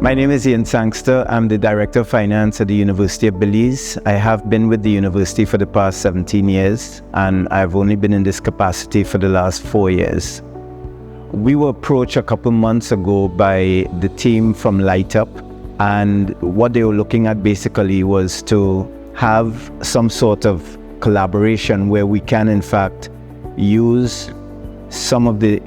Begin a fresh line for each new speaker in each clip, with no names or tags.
My name is Ian Sangster. I'm the Director of Finance at the University of Belize. I have been with the university for the past 17 years, and I've only been in this capacity for the last 4 years. We were approached a couple months ago by the team from LAIT UP, and what they were looking at basically was to have some sort of collaboration where we can in fact use some of the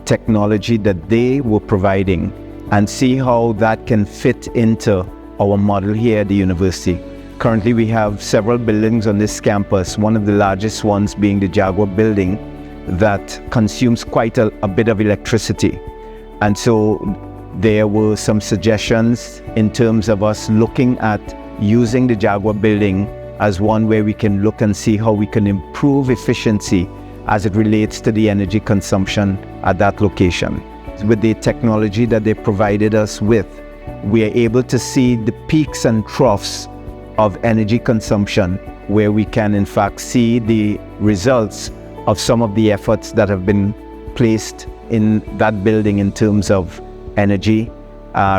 technology that they were providing and see how that can fit into our model here at the university. Currently we have several buildings on this campus, one of the largest ones being the Jaguar building that consumes quite a bit of electricity. And so there were some suggestions in terms of us looking at using the Jaguar building as one where we can look and see how we can improve efficiency as it relates to the energy consumption at that location. With the technology that they provided us with, we are able to see the peaks and troughs of energy consumption, where we can in fact see the results of some of the efforts that have been placed in that building in terms of energy,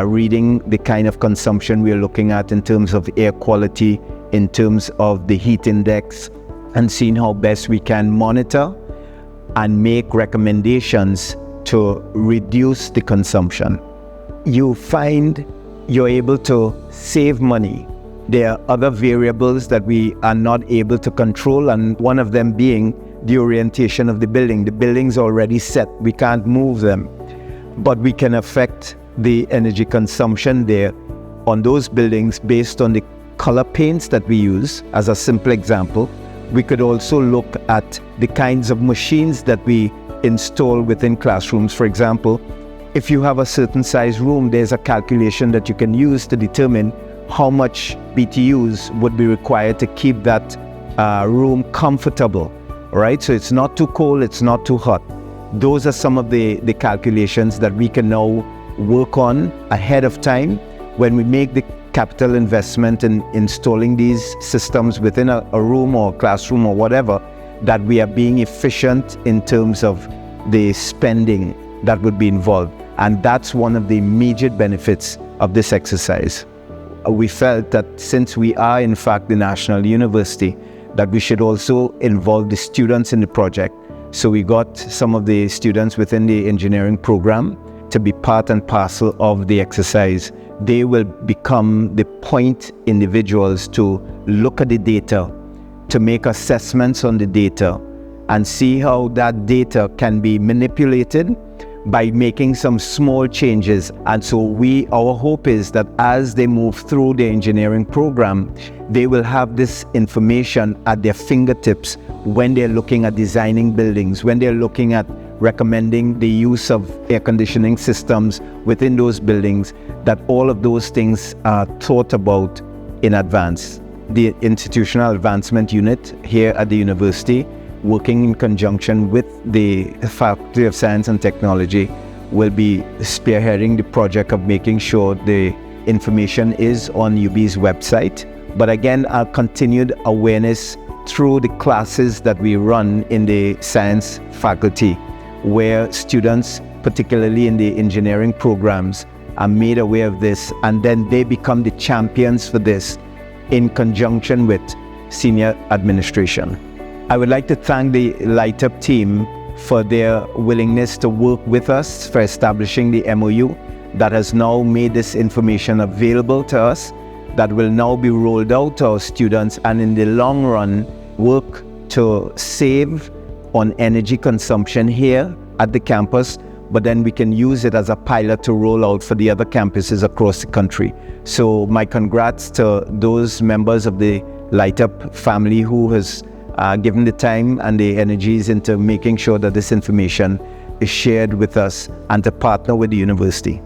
reading the kind of consumption we are looking at in terms of air quality, in terms of the heat index, and seeing how best we can monitor and make recommendations to reduce the consumption. You find you're able to save money. There are other variables that we are not able to control, and one of them being the orientation of the building. The building's already set, we can't move them, but we can affect the energy consumption there on those buildings based on the color paints that we use. As a simple example, we could also look at the kinds of machines that we install within classrooms. For example, if you have a certain size room, there's a calculation that you can use to determine how much BTUs would be required to keep that room comfortable, right? So it's not too cold, it's not too hot. Those are some of the calculations that we can now work on ahead of time when we make the capital investment in installing these systems within a room or classroom or whatever, that we are being efficient in terms of the spending that would be involved. And that's one of the immediate benefits of this exercise. We felt that since we are in fact the national university, that we should also involve the students in the project. So we got some of the students within the engineering program to be part and parcel of the exercise. They will become the point individuals to look at the data, to make assessments on the data, and see how that data can be manipulated by making some small changes. And so our hope is that as they move through the engineering program, they will have this information at their fingertips when they're looking at designing buildings, when they're looking at recommending the use of air conditioning systems within those buildings, that all of those things are thought about in advance. The Institutional Advancement Unit here at the university, working in conjunction with the Faculty of Science and Technology, will be spearheading the project of making sure the information is on UB's website. But again, our continued awareness through the classes that we run in the science faculty, where students, particularly in the engineering programs, are made aware of this, and then they become the champions for this in conjunction with senior administration. I would like to thank the LAIT UP team for their willingness to work with us for establishing the MOU that has now made this information available to us, that will now be rolled out to our students, and in the long run work to save on energy consumption here at the campus, but then we can use it as a pilot to roll out for the other campuses across the country. So my congrats to those members of the LAIT UP family who has given the time and the energies into making sure that this information is shared with us and to partner with the university.